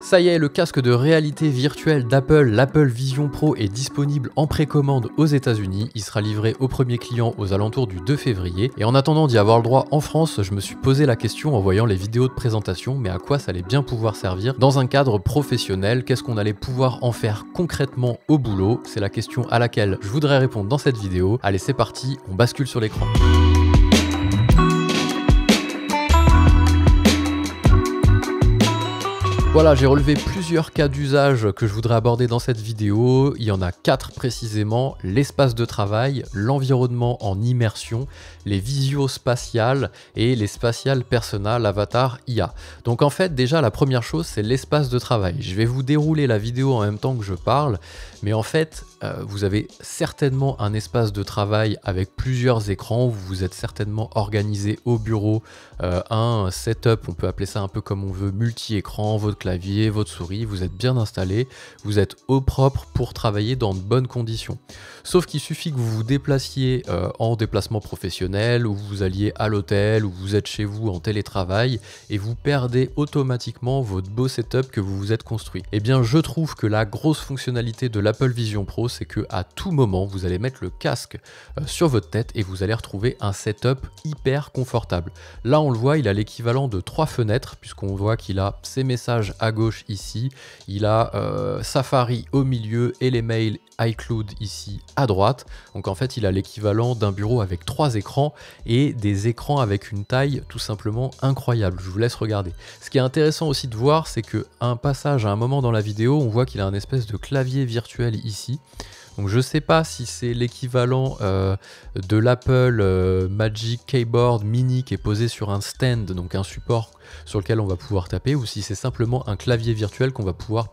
Ça y est, le casque de réalité virtuelle d'Apple, l'Apple Vision Pro, est disponible en précommande aux États-Unis. Il sera livré au premier client aux alentours du 2 février. Et en attendant d'y avoir le droit en France, je me suis posé la question en voyant les vidéos de présentation, mais à quoi ça allait bien pouvoir servir dans un cadre professionnel? Qu'est-ce qu'on allait pouvoir en faire concrètement au boulot? C'est la question à laquelle je voudrais répondre dans cette vidéo. Allez, c'est parti, on bascule sur l'écran. Voilà, j'ai relevé plusieurs cas d'usage que je voudrais aborder dans cette vidéo. Il y en a 4 précisément: l'espace de travail, l'environnement en immersion, les visios spatiales et les spatiales persona, l'avatar IA. Donc en fait, déjà la première chose, c'est l'espace de travail. Je vais vous dérouler la vidéo en même temps que je parle, mais en fait, vous avez certainement un espace de travail avec plusieurs écrans. Vous vous êtes certainement organisé au bureau, un setup, on peut appeler ça un peu comme on veut, multi-écran, votre clavier, votre souris, vous êtes bien installé, vous êtes au propre pour travailler dans de bonnes conditions. Sauf qu'il suffit que vous vous déplaciez en déplacement professionnel, ou vous alliez à l'hôtel, ou vous êtes chez vous en télétravail, et vous perdez automatiquement votre beau setup que vous vous êtes construit. Eh bien, je trouve que la grosse fonctionnalité de l'Apple Vision Pro, c'est que à tout moment, vous allez mettre le casque sur votre tête et vous allez retrouver un setup hyper confortable. Là, on le voit, il a l'équivalent de 3 fenêtres, puisqu'on voit qu'il a ses messages à gauche ici, il a Safari au milieu et les mails iCloud ici à droite. Donc en fait, il a l'équivalent d'un bureau avec 3 écrans et des écrans avec une taille tout simplement incroyable. Je vous laisse regarder. Ce qui est intéressant aussi de voir, c'est que un passage à un moment dans la vidéo, on voit qu'il a un espèce de clavier virtuel ici. Donc je ne sais pas si c'est l'équivalent de l'Apple Magic Keyboard Mini qui est posé sur un stand, donc un support sur lequel on va pouvoir taper, ou si c'est simplement un clavier virtuel qu'on va pouvoir,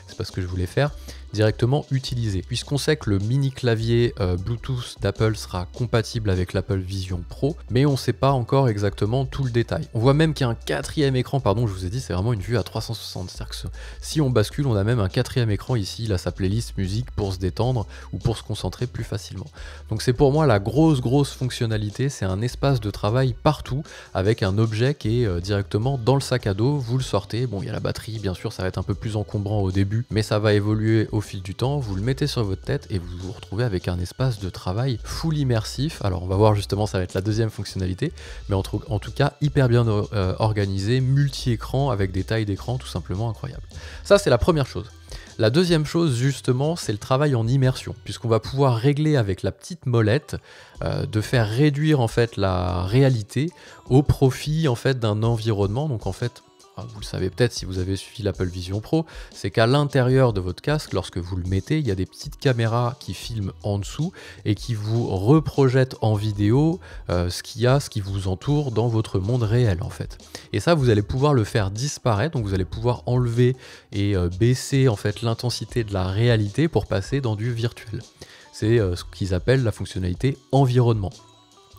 c'est pas ce que je voulais faire, directement utiliser. Puisqu'on sait que le mini clavier Bluetooth d'Apple sera compatible avec l'Apple Vision Pro, mais on ne sait pas encore exactement tout le détail. On voit même qu'il y a un 4e écran, je vous ai dit, c'est vraiment une vue à 360. C'est-à-dire que si on bascule, on a même un 4e écran ici, il a sa playlist musique pour se détendre ou pour se concentrer plus facilement. Donc c'est pour moi la grosse fonctionnalité, c'est un espace de travail partout avec un objet qui est directement dans le sac à dos, vous le sortez, bon il y a la batterie, bien sûr ça va être un peu plus encombrant au début, mais ça va évoluer au fil du temps, vous le mettez sur votre tête et vous vous retrouvez avec un espace de travail full immersif. Alors on va voir justement, ça va être la deuxième fonctionnalité, mais en tout cas hyper bien organisé, multi-écran avec des tailles d'écran tout simplement incroyables. Ça c'est la première chose. La deuxième chose justement, c'est le travail en immersion, puisqu'on va pouvoir régler avec la petite molette de faire réduire en fait la réalité au profit en fait d'un environnement. Donc en fait, vous le savez peut-être si vous avez suivi l'Apple Vision Pro, c'est qu'à l'intérieur de votre casque, lorsque vous le mettez, il y a des petites caméras qui filment en dessous et qui vous reprojettent en vidéo ce qui vous entoure dans votre monde réel en fait. Et ça, vous allez pouvoir le faire disparaître, donc vous allez pouvoir enlever et baisser en fait l'intensité de la réalité pour passer dans du virtuel. C'est ce qu'ils appellent la fonctionnalité environnement.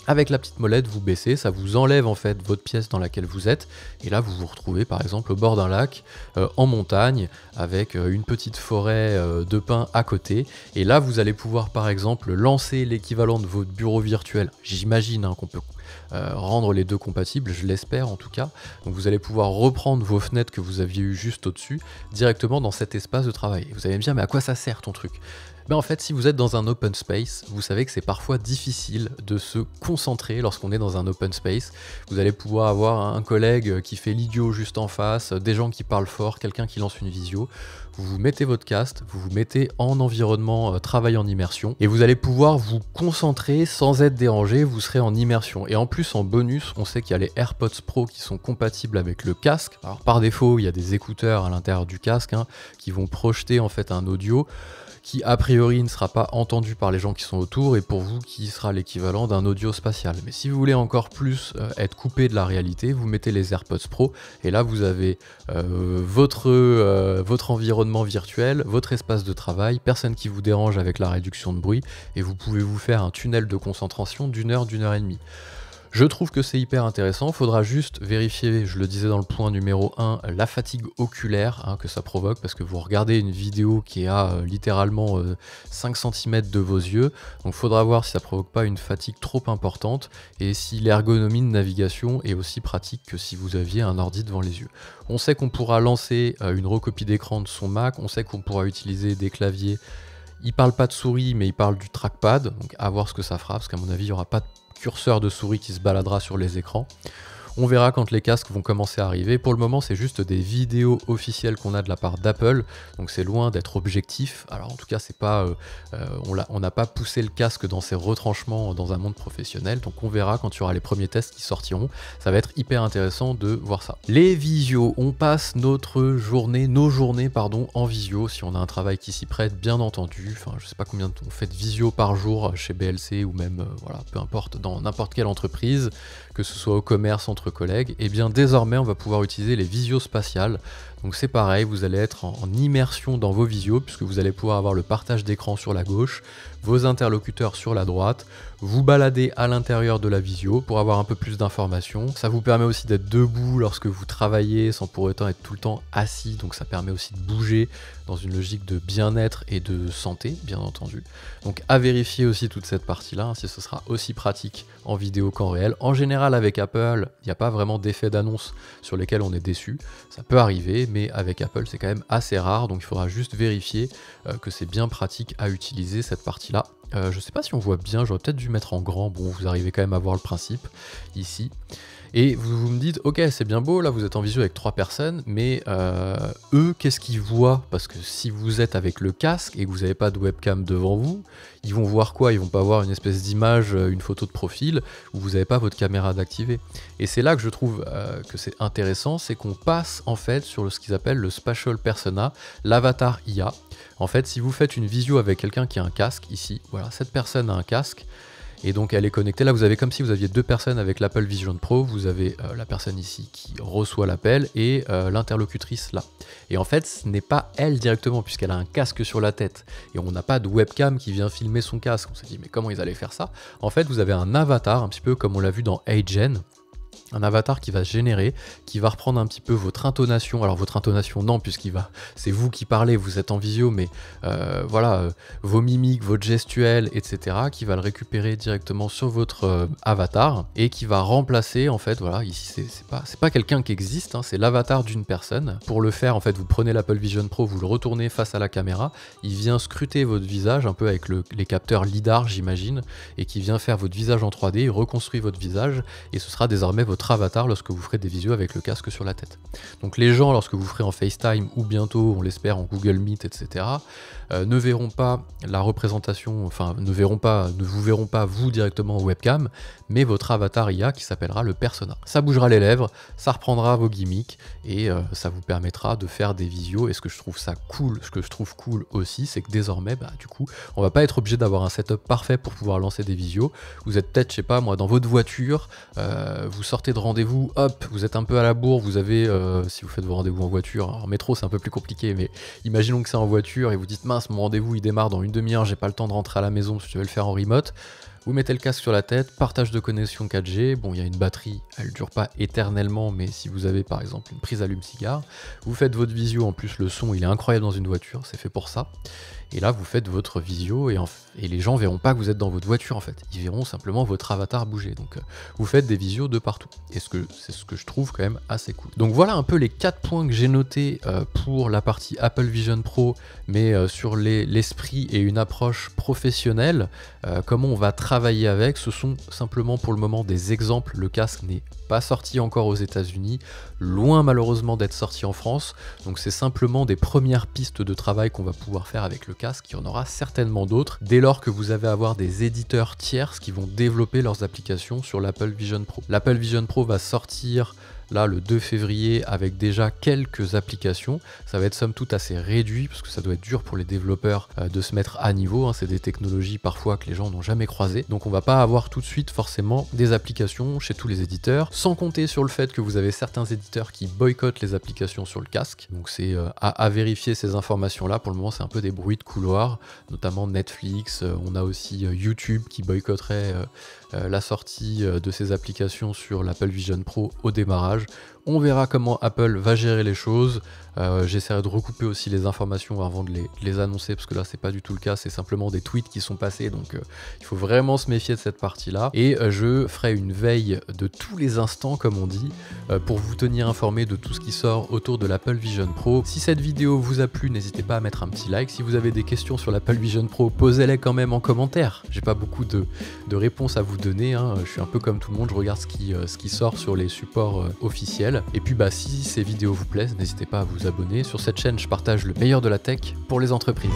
Avec la petite molette, vous baissez, ça vous enlève en fait votre pièce dans laquelle vous êtes, et là vous vous retrouvez par exemple au bord d'un lac, en montagne, avec une petite forêt de pins à côté, et là vous allez pouvoir par exemple lancer l'équivalent de votre bureau virtuel. J'imagine qu'on peut rendre les deux compatibles, je l'espère en tout cas. Donc vous allez pouvoir reprendre vos fenêtres que vous aviez eues juste au-dessus, directement dans cet espace de travail. Et vous allez me dire, mais à quoi ça sert ton truc ? Ben en fait, si vous êtes dans un open space, vous savez que c'est parfois difficile de se concentrer lorsqu'on est dans un open space. Vous allez pouvoir avoir un collègue qui fait l'idiot juste en face, des gens qui parlent fort, quelqu'un qui lance une visio. Vous vous mettez votre casque, vous vous mettez en environnement travail en immersion et vous allez pouvoir vous concentrer sans être dérangé, vous serez en immersion. Et en plus, en bonus, on sait qu'il y a les AirPods Pro qui sont compatibles avec le casque. Alors par défaut, il y a des écouteurs à l'intérieur du casque qui vont projeter en fait un audio qui a priori ne sera pas entendu par les gens qui sont autour et pour vous qui sera l'équivalent d'un audio spatial. Mais si vous voulez encore plus être coupé de la réalité, vous mettez les AirPods Pro et là vous avez votre environnement virtuel, votre espace de travail, personne qui vous dérange avec la réduction de bruit et vous pouvez vous faire un tunnel de concentration d'1 heure, d'1 heure et demie. Je trouve que c'est hyper intéressant, il faudra juste vérifier, je le disais dans le point numéro 1, la fatigue oculaire que ça provoque, parce que vous regardez une vidéo qui est à littéralement 5 cm de vos yeux, donc il faudra voir si ça provoque pas une fatigue trop importante, et si l'ergonomie de navigation est aussi pratique que si vous aviez un ordi devant les yeux. On sait qu'on pourra lancer une recopie d'écran de son Mac, on sait qu'on pourra utiliser des claviers. Il parle pas de souris, mais il parle du trackpad, donc à voir ce que ça fera, parce qu'à mon avis, il n'y aura pas de curseur de souris qui se baladera sur les écrans. On verra quand les casques vont commencer à arriver. Pour le moment, c'est juste des vidéos officielles qu'on a de la part d'Apple, donc c'est loin d'être objectif. Alors en tout cas, c'est pas, on n'a pas poussé le casque dans ses retranchements dans un monde professionnel, donc on verra quand il y aura les premiers tests qui sortiront. Ça va être hyper intéressant de voir ça. Les visios, on passe nos journées en visio, si on a un travail qui s'y prête, bien entendu. Enfin, je sais pas combien on fait de visio par jour chez BLC ou même, voilà, peu importe, dans n'importe quelle entreprise, que ce soit au commerce, entre collègues, et bien désormais on va pouvoir utiliser les visios spatiales. Donc c'est pareil, vous allez être en immersion dans vos visios, puisque vous allez pouvoir avoir le partage d'écran sur la gauche, vos interlocuteurs sur la droite, vous balader à l'intérieur de la visio pour avoir un peu plus d'informations. Ça vous permet aussi d'être debout lorsque vous travaillez sans pour autant être tout le temps assis, donc ça permet aussi de bouger dans une logique de bien-être et de santé, bien entendu. Donc à vérifier aussi toute cette partie-là, si ce sera aussi pratique en vidéo qu'en réel. En général avec Apple, il n'y a pas vraiment d'effet d'annonce sur lesquels on est déçu. Ça peut arriver, mais avec Apple c'est quand même assez rare, donc il faudra juste vérifier que c'est bien pratique à utiliser cette partie-là. Je sais pas si on voit bien, j'aurais peut-être dû mettre en grand, bon vous arrivez quand même à voir le principe ici. Et vous me dites, ok c'est bien beau, là vous êtes en visio avec 3 personnes, mais eux qu'est-ce qu'ils voient? Parce que si vous êtes avec le casque et que vous n'avez pas de webcam devant vous, ils vont voir quoi? Ils vont pas voir une espèce d'image, une photo de profil, où vous n'avez pas votre caméra d'activer. Et c'est là que je trouve que c'est intéressant, c'est qu'on passe en fait sur ce qu'ils appellent le Spatial Persona, l'avatar IA. En fait, si vous faites une visio avec quelqu'un qui a un casque, ici, voilà, cette personne a un casque, et donc elle est connectée. Là vous avez comme si vous aviez 2 personnes avec l'Apple Vision Pro, vous avez la personne ici qui reçoit l'appel et l'interlocutrice là. Et en fait ce n'est pas elle directement puisqu'elle a un casque sur la tête et on n'a pas de webcam qui vient filmer son casque. On s'est dit mais comment ils allaient faire ça? En fait vous avez un avatar, un petit peu comme on l'a vu dans HeyGen. Un avatar qui va se générer, qui va reprendre un petit peu votre intonation. Alors votre intonation non, c'est vous qui parlez, vous êtes en visio, mais voilà, vos mimiques, votre gestuelle, etc. qui va le récupérer directement sur votre avatar et qui va remplacer, en fait, voilà, ici c'est pas quelqu'un qui existe, hein, c'est l'avatar d'une personne. Pour le faire, en fait, vous prenez l'Apple Vision Pro, vous le retournez face à la caméra, il vient scruter votre visage, un peu avec les capteurs LiDAR, j'imagine, et qui vient faire votre visage en 3D, il reconstruit votre visage, et ce sera désormais votre avatar lorsque vous ferez des visios avec le casque sur la tête. Donc les gens, lorsque vous ferez en FaceTime ou bientôt, on l'espère, en Google Meet, etc., ne verront pas la représentation, enfin ne vous verront pas vous directement en webcam, mais votre avatar IA qui s'appellera le persona. Ça bougera les lèvres, ça reprendra vos gimmicks et ça vous permettra de faire des visios. Et ce que je trouve cool aussi, c'est que désormais, du coup, on va pas être obligé d'avoir un setup parfait pour pouvoir lancer des visios. Vous êtes peut-être, je sais pas moi, dans votre voiture, vous sortez de rendez-vous, hop, vous êtes un peu à la bourre, vous avez, si vous faites vos rendez-vous en voiture, en métro c'est un peu plus compliqué, mais imaginons que c'est en voiture et vous dites mince, mon rendez-vous il démarre dans une demi-heure, j'ai pas le temps de rentrer à la maison, je vais le faire en remote. Vous mettez le casque sur la tête, partage de connexion 4G, bon il y a une batterie, elle dure pas éternellement, mais si vous avez par exemple une prise allume-cigare, vous faites votre visio, en plus le son il est incroyable dans une voiture, c'est fait pour ça. Et là vous faites votre visio et les gens verront pas que vous êtes dans votre voiture en fait, ils verront simplement votre avatar bouger. Donc vous faites des visios de partout. Et c'est ce que je trouve quand même assez cool. Donc voilà un peu les 4 points que j'ai notés pour la partie Apple Vision Pro, mais sur l'esprit et une approche professionnelle. Comment on va travailler avec, ce sont simplement pour le moment des exemples. Le casque n'est pas sorti encore aux États-Unis, loin malheureusement d'être sorti en France. Donc c'est simplement des premières pistes de travail qu'on va pouvoir faire avec le casque. Il y en aura certainement d'autres dès lors que vous allez avoir des éditeurs tierces qui vont développer leurs applications sur l'Apple Vision Pro. L'Apple Vision Pro va sortir là le 2 février avec déjà quelques applications. Ça va être somme toute assez réduit parce que ça doit être dur pour les développeurs de se mettre à niveau, hein. C'est des technologies parfois que les gens n'ont jamais croisées, donc on va pas avoir tout de suite forcément des applications chez tous les éditeurs, sans compter sur le fait que vous avez certains éditeurs qui boycottent les applications sur le casque, donc c'est à vérifier ces informations là. Pour le moment c'est un peu des bruits de couloir, notamment Netflix, on a aussi YouTube qui boycotterait la sortie de ces applications sur l'Apple Vision Pro au démarrage. On verra comment Apple va gérer les choses. J'essaierai de recouper aussi les informations avant de les annoncer, parce que là c'est pas du tout le cas, c'est simplement des tweets qui sont passés, donc il faut vraiment se méfier de cette partie là. Et je ferai une veille de tous les instants, comme on dit, pour vous tenir informé de tout ce qui sort autour de l'Apple Vision Pro. Si cette vidéo vous a plu, n'hésitez pas à mettre un petit like. Si vous avez des questions sur l'Apple Vision Pro, posez-les quand même en commentaire. J'ai pas beaucoup de réponses à vous donner, hein. Je suis un peu comme tout le monde, je regarde ce qui sort sur les supports officiels. Et puis si ces vidéos vous plaisent, n'hésitez pas à vous abonner. Sur cette chaîne, je partage le meilleur de la tech pour les entreprises.